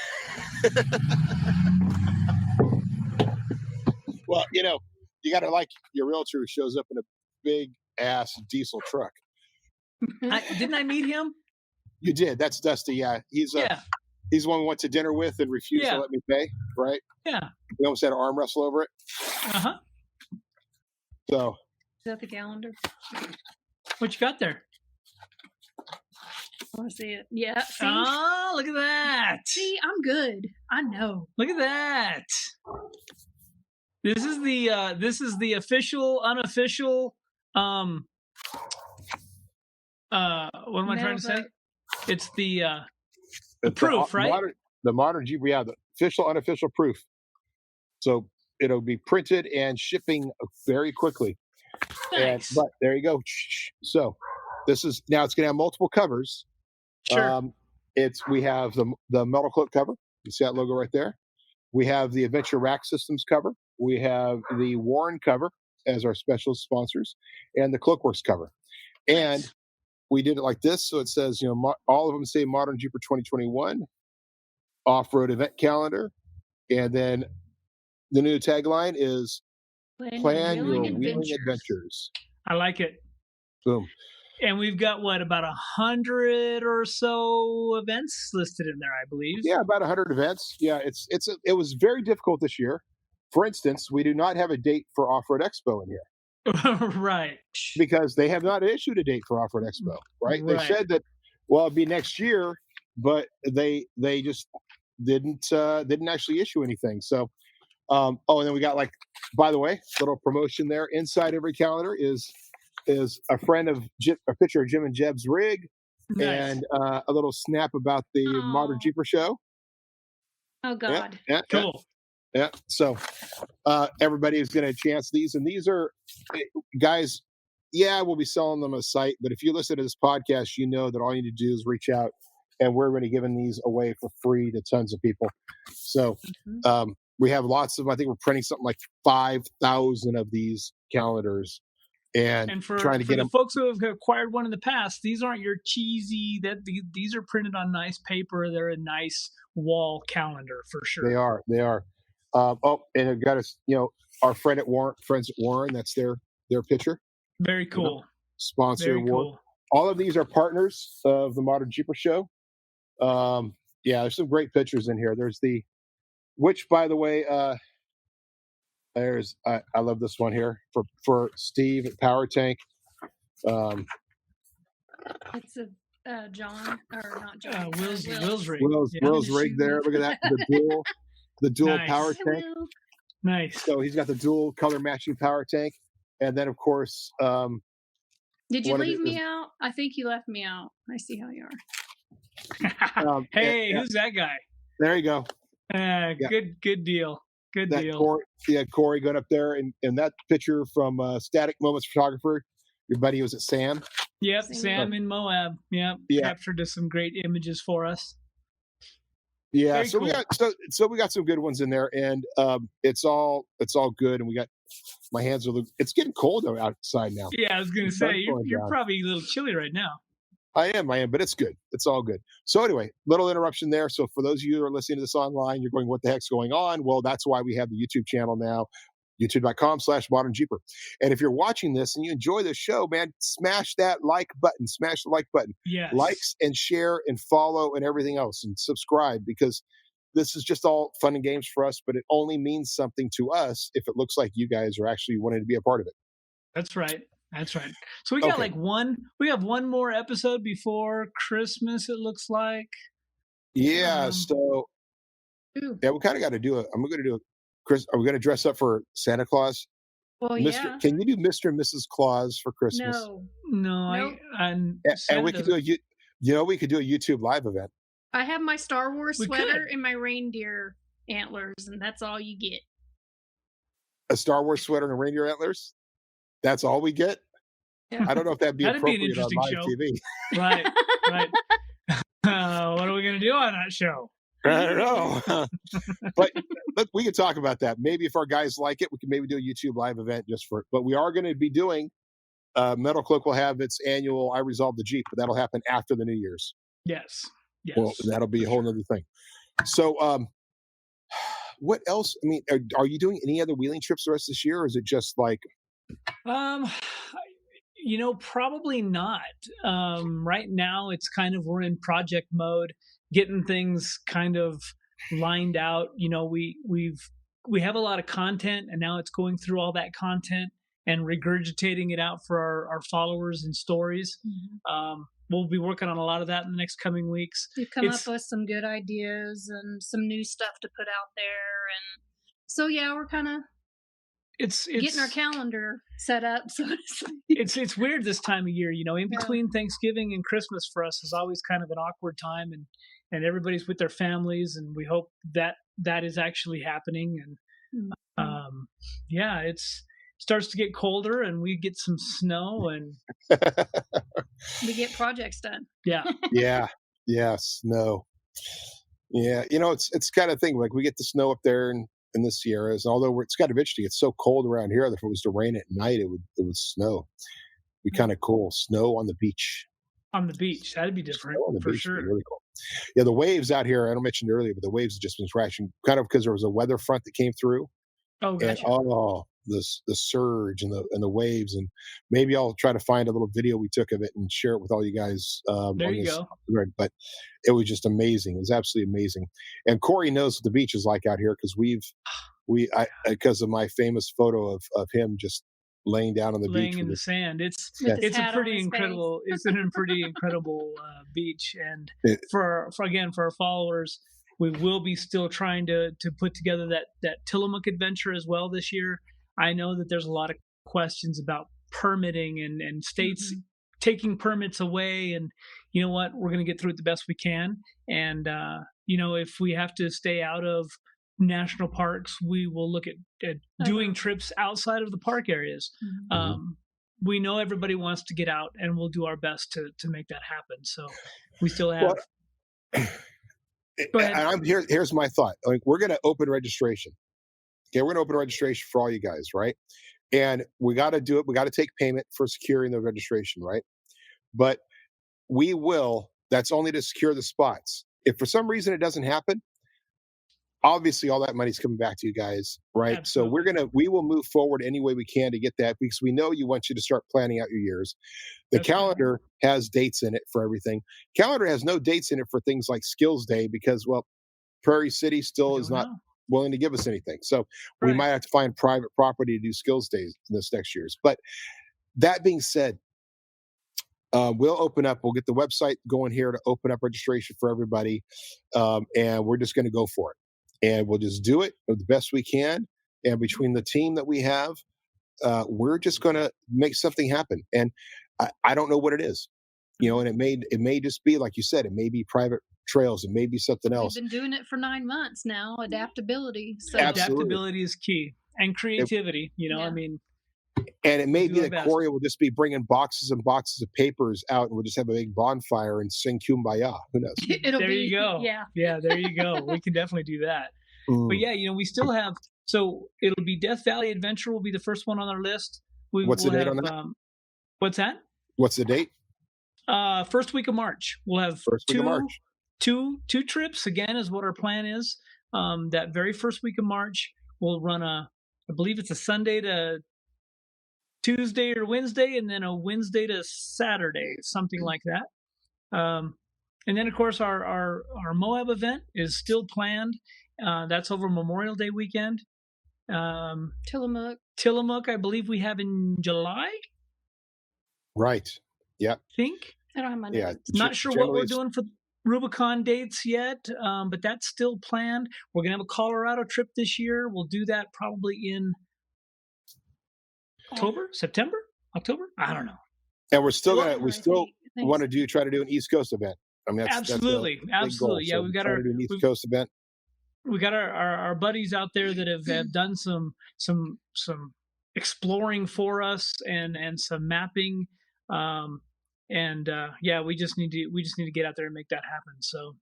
Well, you got to like your realtor who shows up in a big ass diesel truck. Didn't I meet him? You did. That's Dusty. Yeah, he's the one we went to dinner with and refused to let me pay. Right? Yeah. We almost had an arm wrestle over it. So. Is that the calendar? What you got there? I want to see it. Yeah. See? Oh, look at that. See, I'm good. I know. Look at that. This is the official, unofficial. What am I trying to say? It's the proof, right? The ModernJeeper, yeah, the official, unofficial proof. So it'll be printed and shipping very quickly. Nice. But there you go. So it's going to have multiple covers. Sure. We have the Metalcloak cover. You see that logo right there. We have the Adventure Rack Systems cover. We have the Warren cover as our special sponsors, and the Cloakworks cover. And we did it like this, so it says, all of them say ModernJeeper 2021 off-road event calendar, and then the new tagline is "Plan your wheeling adventures." I like it. Boom. And we've got about 100 or so events listed in there, I believe. Yeah, about 100 events. Yeah, it was very difficult this year. For instance, we do not have a date for Off-Road Expo in here. Right. Because they have not issued a date for Off-Road Expo, right? They said that, it'd be next year, but they just didn't actually issue anything. So, and then we got, by the way, little promotion there. Inside every calendar is a picture of Jim and Jeb's rig, nice. And a little snap about the ModernJeeper Show. Oh God! Yeah, cool. Yeah. So everybody is going to chance these, and these are guys. Yeah, we'll be selling them on the site, but if you listen to this podcast, you know that all you need to do is reach out, and we're going to be giving these away for free to tons of people. So we have lots of. I think we're printing something like 5,000 of these calendars. And for trying to get the folks who have acquired one in the past, these aren't your cheesy. These are printed on nice paper. They're a nice wall calendar for sure. They are. And I've got our friends at Warren. That's their picture. Very cool. Sponsor Very award. Cool. All of these are partners of the ModernJeeper Show. There's some great pictures in here. There's which by the way. I love this one here for Steve at Power Tank. It's a John or not John. Will's rig. Will's rig there. Look at that. The dual Nice. power tank. Nice. So he's got the dual color matching power tank, and then of course. Did you leave me out? I think you left me out. I see how you are. Hey, who's that guy? There you go. Good deal. Good deal. Corey going up there in that picture from Static Moments Photographer. Your buddy was at Sam. Yep, Sam in Moab. Yep, captured some great images for us. Yeah, very so cool. we got some good ones in there, and it's all good. And we got my hands are. It's getting cold outside now. Yeah, I was gonna say you're probably a little chilly right now. I am, but it's good. It's all good. So anyway, little interruption there. So for those of you who are listening to this online, you're going, what the heck's going on? Well, that's why we have the YouTube channel now, youtube.com/ModernJeeper. And if you're watching this and you enjoy this show, man, smash that like button. Smash the like button. Yes. Likes and share and follow and everything else, and subscribe, because this is just all fun and games for us, but it only means something to us if it looks like you guys are actually wanting to be a part of it. That's right. That's right. So we got we have one more episode before Christmas, it looks like. Yeah. Yeah, we kind of got to do I'm going to do Chris. Are we going to dress up for Santa Claus? Well, yeah. Can you do Mr. and Mrs. Claus for Christmas? No. Nope. And we could do we could do a YouTube live event. I have my Star Wars sweater and my reindeer antlers, and that's all you get. A Star Wars sweater and reindeer antlers? That's all we get? Yeah. I don't know if that'd be appropriate on live TV. Right. What are we going to do on that show? I don't know. But look, we can talk about that. Maybe if our guys like it, we can maybe do a YouTube live event just for it. But we are going to be doing, Metalcloak will have its annual I Resolve the Jeep, but that'll happen after the New Year's. Yes. Well, that'll be a whole other thing. So, what else? I mean, are you doing any other wheeling trips the rest of this year, or is it just like... probably not. Right now it's kind of, we're in project mode, getting things kind of lined out. We have a lot of content, and now it's going through all that content and regurgitating it out for our followers and stories. Mm-hmm. We'll be working on a lot of that in the next coming weeks. We've come up with some good ideas and some new stuff to put out there. And so, yeah, we're kind of getting our calendar set up. So it's weird this time of year, in between Thanksgiving and Christmas for us is always kind of an awkward time, and everybody's with their families, and we hope that is actually happening. And it starts to get colder, and we get some snow, and we get projects done. Yeah, snow. Yeah, it's kind of thing, like we get the snow up there in the Sierras, and although it's kind of interesting, it's so cold around here that if it was to rain at night, it would snow. It'd be kind of cool. Snow on the beach. On the beach, that'd be different for sure. Really cool. Yeah, the waves out here, I don't mention earlier, but the waves have just been crashing, kind of because there was a weather front that came through. Oh, gotcha. And the surge and the waves, and maybe I'll try to find a little video we took of it and share it with all you guys. There you go. But it was just amazing. It was absolutely amazing. And Corey knows what the beach is like out here, because because of my famous photo of him just laying down on the beach, laying in the sand. It's a pretty incredible. It's a pretty incredible beach, and for our followers, we will be still trying to put together that Tillamook adventure as well this year. I know that there's a lot of questions about permitting and states taking permits away, and you know what, we're going to get through it the best we can. And if we have to stay out of national parks, we will look at doing trips outside of the park areas. We know everybody wants to get out, and we'll do our best to make that happen. So we still have. Go ahead. And here's my thought. Like, we're going to open registration. Okay, we're going to open registration for all you guys, right? And we got to do it. We got to take payment for securing the registration, right? But we will. That's only to secure the spots. If for some reason it doesn't happen, obviously all that money's coming back to you guys, right? Absolutely. So we will move forward any way we can to get that, because we know you want you to start planning out your years. The calendar has dates in it for everything. Calendar has no dates in it for things like Skills Day, because, well, Prairie City still is not willing to give us anything. So we might have to find private property to do Skills Days this next year's. But that being said, we'll open up. We'll get the website going here to open up registration for everybody, and we're just going to go for it. And we'll just do it the best we can. And between the team that we have, we're just going to make something happen. And I don't know what it is, and it may just be, like you said, it may be private trails. It may be something else. We've been doing it for 9 months now. Adaptability. So Adaptability is key, and creativity. I mean, And it may be that Corey will just be bringing boxes and boxes of papers out, and we'll just have a big bonfire and sing Kumbaya. Who knows? There you go. Yeah, there you go. We can definitely do that. But yeah, we still have. So it'll be Death Valley Adventure will be the first one on our list. What's the date on that? What's that? What's the date? First week of March. We'll have two trips again, is what our plan is. That very first week of March, we'll run I believe it's a Sunday to Tuesday or Wednesday, and then a Wednesday to Saturday, something like that. And then, of course, our Moab event is still planned. That's over Memorial Day weekend. Tillamook, I believe we have in July. Right. Yeah. I think. I don't have my notes. Not sure what we're doing for Rubicon dates yet, but that's still planned. We're going to have a Colorado trip this year. We'll do that probably in September, October. I don't know. And we still want to try to do an East Coast event. I mean, absolutely. Yeah, so we've got our East Coast event. We got our buddies out there that have done some exploring for us and some mapping. We just need to get out there and make that happen. So.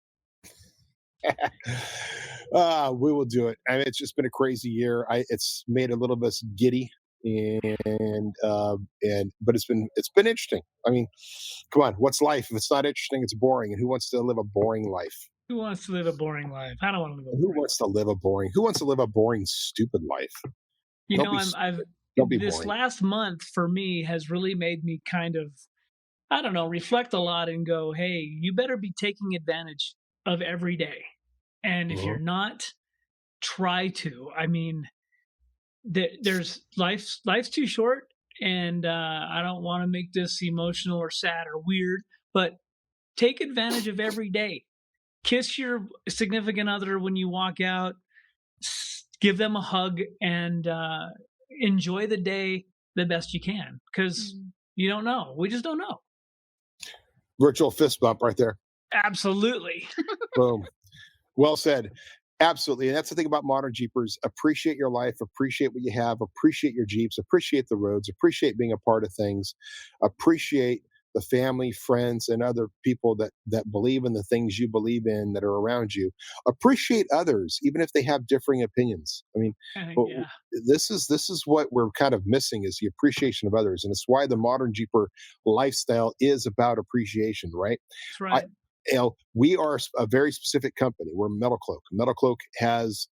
We will do it. I mean, it's just been a crazy year. It's made a little bit giddy, but it's been interesting. I mean, come on, what's life? If it's not interesting, it's boring. And who wants to live a boring life? Who wants to live a boring life? I don't want to live a boring Who wants to live a boring, stupid life? This boring. Last month for me has really made me kind of, I don't know, reflect a lot and go, hey, you better be taking advantage of every day. And if you're not, try to. I mean, life's too short, and I don't want to make this emotional or sad or weird, but take advantage of every day. Kiss your significant other when you walk out, give them a hug, and enjoy the day the best you can, because you don't know. We just don't know. Virtual fist bump right there. Absolutely. Boom. Well said. Absolutely. And that's the thing about Modern Jeepers. Appreciate your life. Appreciate what you have. Appreciate your Jeeps. Appreciate the roads. Appreciate being a part of things. Appreciate the family, friends, and other people that believe in the things you believe in that are around you. Appreciate others, even if they have differing opinions. I mean, this is what we're kind of missing, is the appreciation of others. And it's why the Modern Jeeper lifestyle is about appreciation, right? That's right. We are a very specific company. We're Metalcloak. Metalcloak has,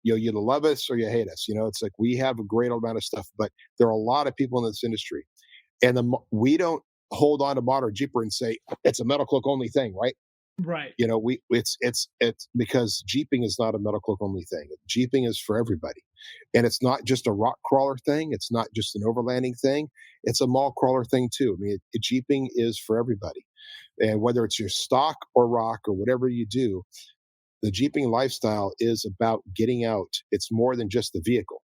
you either love us or you hate us. It's like we have a great amount of stuff, but there are a lot of people in this industry, and we don't hold on to Modern Jeeper and say it's a Metalcloak only thing, right? Right. It's because Jeeping is not a Metalcloak only thing. Jeeping is for everybody, and it's not just a rock crawler thing. It's not just an overlanding thing. It's a mall crawler thing too. I mean, Jeeping is for everybody. And whether it's your stock or rock or whatever you do, the Jeeping lifestyle is about getting out. It's more than just the vehicle,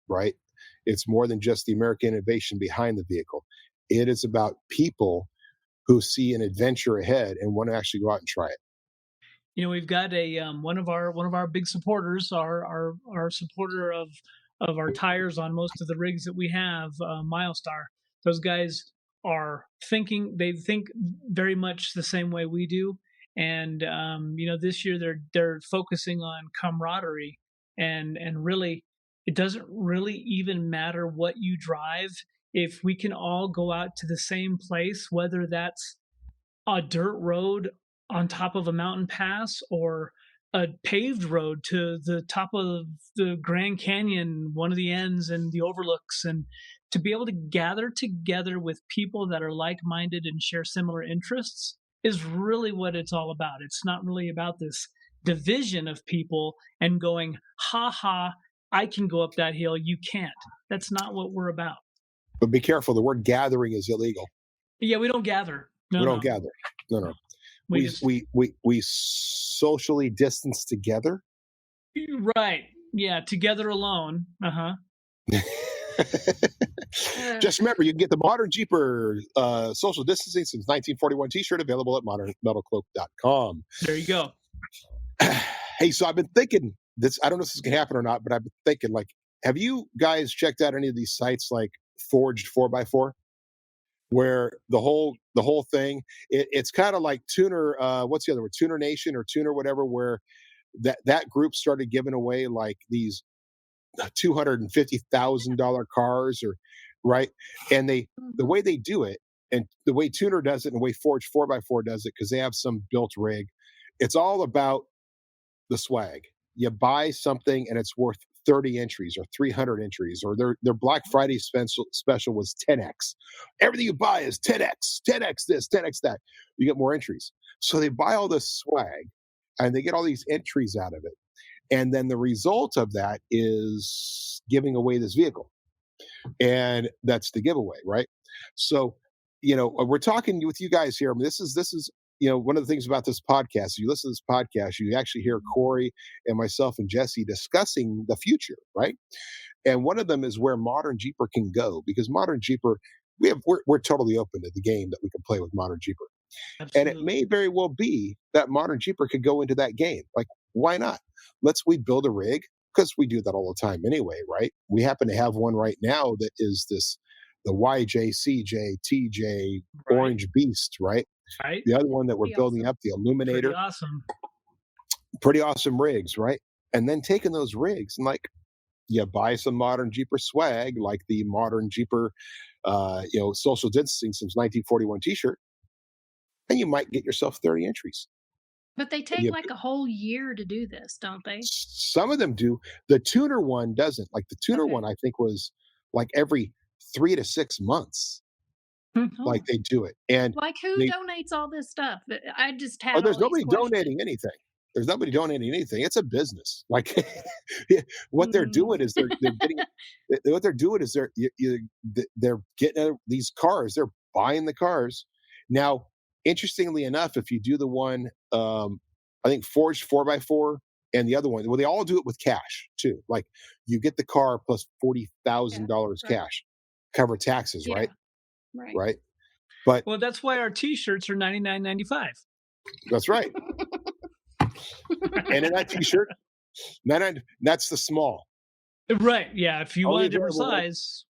right? It's more than just the American innovation behind the vehicle. It is about people who see an adventure ahead and want to actually go out and try it. We've got one of our big supporters, our supporter of our tires on most of the rigs that we have, Milestar. Those guys they think very much the same way we do, and this year they're focusing on camaraderie, and really it doesn't really even matter what you drive if we can all go out to the same place, whether that's a dirt road on top of a mountain pass or a paved road to the top of the Grand Canyon, one of the ends and the overlooks, and to be able to gather together with people that are like-minded and share similar interests is really what it's all about. It's not really about this division of people and going, ha ha, I can go up that hill, you can't. That's not what we're about. But be careful, the word gathering is illegal. Yeah, we don't gather. We don't gather. No. We socially distance together. Right. Yeah, together alone. Uh-huh. Just remember, you can get the ModernJeeper social distancing since 1941 t-shirt available at ModernMetalcloak.com. There you go. Hey, so I've been thinking this. I don't know if this can happen or not, but I've been thinking, like, have you guys checked out any of these sites like forged 4x4, where the whole thing, it's kind of like Tuner. What's the other word? Tuner Nation or Tuner whatever, where that group started giving away like these $250,000 cars, or right, and the way they do it, and the way Tuner does it, and the way Forged 4x4 does it, because they have some built rig, it's all about the swag. You buy something and it's worth 30 entries or 300 entries, or their Black Friday special was 10x. Everything you buy is 10x this, 10x that. You get more entries. So they buy all this swag and they get all these entries out of it. And then the result of that is giving away this vehicle. And that's the giveaway, right? So, we're talking with you guys here. I mean, this is one of the things about this podcast. You listen to this podcast, you actually hear Corey and myself and Jessy discussing the future, right? And one of them is where ModernJeeper can go, because ModernJeeper, we're totally open to the game that we can play with ModernJeeper. Absolutely. And it may very well be that ModernJeeper could go into that game. Like, why not? We build a rig, because we do that all the time anyway, right? We happen to have one right now that is the YJ, CJ, TJ, right. Orange Beast, right? Right. The other one that we're building up, the Illuminator. Pretty awesome rigs, right? And then taking those rigs and you buy some ModernJeeper swag, like the ModernJeeper, social distancing since 1941 T-shirt, and you might get yourself 30 entries. But they take a whole year to do this, don't they? Some of them do. The Tuner one doesn't. Like the Tuner one, I think was like every 3 to 6 months. Like they do it. And who donates all this stuff? I just have. There's nobody donating anything. There's nobody donating anything. It's a business. Like what they're doing is they're getting. What they're doing is they're getting these cars. They're buying the cars. Now, interestingly enough, if you do the one, I think Forged 4x4 and the other one, well, they all do it with cash too. Like you get the car plus $40,000 cash, cover taxes, right? Right. But that's why our T-shirts are $99.95. That's right. And in that T-shirt, that's the small. Right. Yeah. If you want a different size,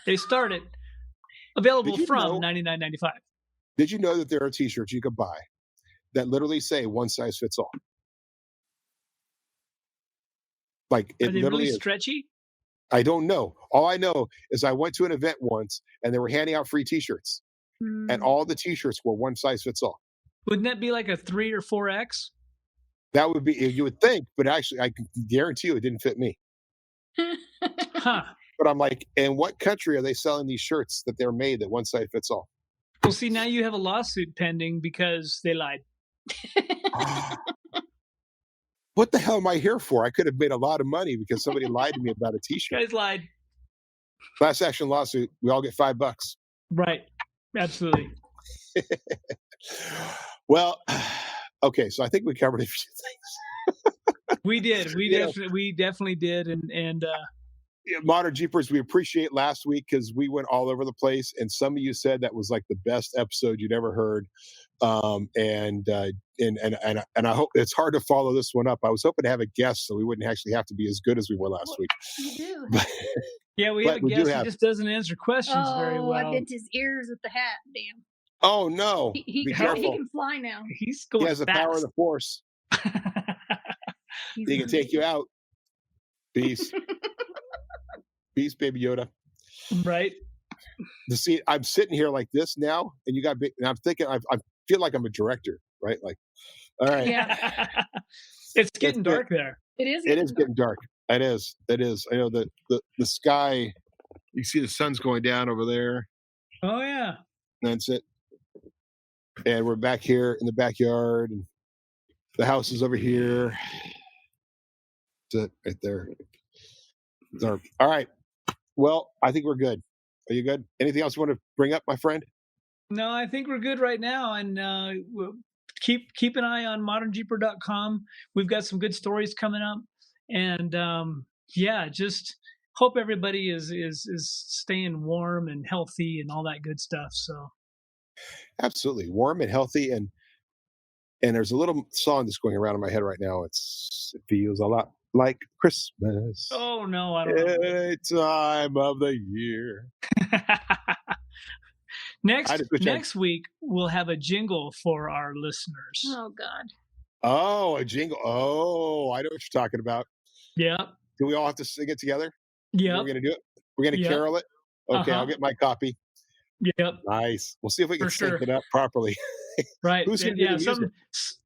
they start it available from $99.95. Did you know that there are T-shirts you could buy that literally say one size fits all? Like it literally really stretchy? I don't know. All I know is I went to an event once and they were handing out free T-shirts, and all the T-shirts were one size fits all. Wouldn't that be like a 3 or 4X? That would be, you would think, but actually, I can guarantee you it didn't fit me. Huh. But I'm like, in what country are they selling these shirts that they're made that one size fits all? Well, see, now you have a lawsuit pending because they lied. What the hell am I here for? I could have made a lot of money because somebody lied to me about a T-shirt. You guys lied. Class action lawsuit. We all get $5. Right. Absolutely. Well, okay. So I think we covered a few things. We did. We definitely did. And ModernJeepers, we appreciate last week because we went all over the place, and some of you said that was like the best episode you'd ever heard. And I hope it's hard to follow this one up. I was hoping to have a guest so we wouldn't actually have to be as good as we were last week. You do. Yeah, we have a guest who just doesn't answer questions very well. I bent his ears with the hat. Damn. Oh no! He can fly now. He's going. He has the power of the Force. He can take you out. Peace. Peace, baby Yoda. Right. See, I'm sitting here like this now, and you got big. And I'm thinking, I feel like I'm a director, right? Like, all right. Yeah. It's getting dark there. It is. It is getting dark. It is. I know the sky. You see the sun's going down over there. Oh yeah. That's it. And we're back here in the backyard, and the house is over here. That's it, right there. Dark. All right. Well, I think we're good. Are you good? Anything else you want to bring up, my friend? No, I think we're good right now. And we'll keep an eye on ModernJeeper.com. We've got some good stories coming up. And just hope everybody is staying warm and healthy and all that good stuff. So absolutely warm and healthy. And there's a little song that's going around in my head right now. It feels a lot like Christmas. Oh no, I don't know. Any time of the year. Next week, we'll have a jingle for our listeners. Oh, God. Oh, a jingle. Oh, I know what you're talking about. Yeah. Do we all have to sing it together? Yeah. We're going to do it? We're going to carol it? Okay, I'll get my copy. Yep. Nice. We'll see if we can sync it up properly. Right. Who's going to do the music?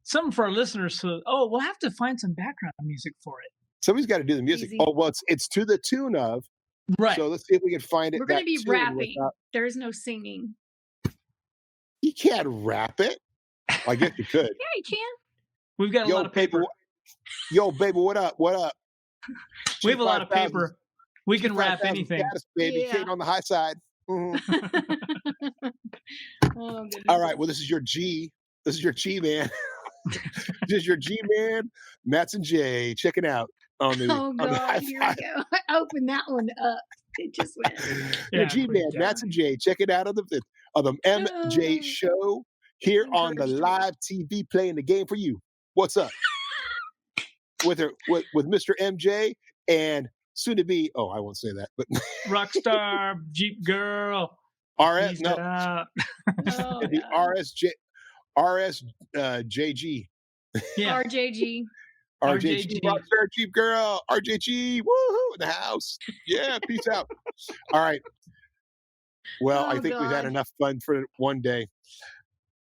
Something for our listeners. We'll have to find some background music for it. Somebody's got to do the music. Easy. Oh, well, it's to the tune of. Right. So let's see if we can find it. We're going to be rapping. There's no singing. You can't rap it. I guess you could. Yeah, you can. We've got a lot of paper. Yo, baby, what up? What up? We have a lot of paper. We can rap anything. Status, baby, Kate on the high side. Mm-hmm. Oh, all right. Well, this is your G. This is your G man. This is your G man, Matson J. Check it out on the. Oh God, here we go. I opened that one up. It just went. Your G man, Matson J. Check it out on the MJ show here on the live TV, playing the game for you. What's up? with Mr. MJ and soon to be. Oh, I won't say that, but Rockstar Jeep Girl. RS no. Oh, the RSJG. Yeah. RJG. RJG. Rockstar Jeep Girl. RJG. Woohoo! In the house. Yeah. Peace out. All right. Well, I think we've had enough fun for one day.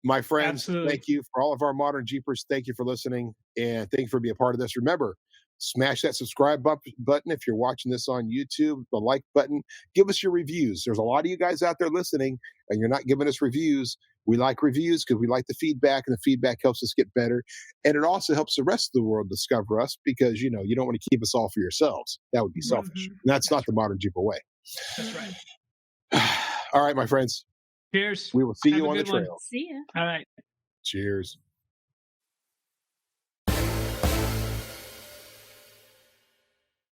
My friends, Thank you for all of our Modern Jeepers. Thank you for listening, and thank you for being a part of this. Remember, smash that subscribe button if you're watching this on YouTube, the like button. Give us your reviews. There's a lot of you guys out there listening, and you're not giving us reviews. We like reviews because we like the feedback, and the feedback helps us get better. And it also helps the rest of the world discover us because, you don't want to keep us all for yourselves. That would be selfish. Mm-hmm. That's not the Modern Jeeper way. That's right. All right, my friends. Cheers. We will see you on the trail. See ya. All right. Cheers.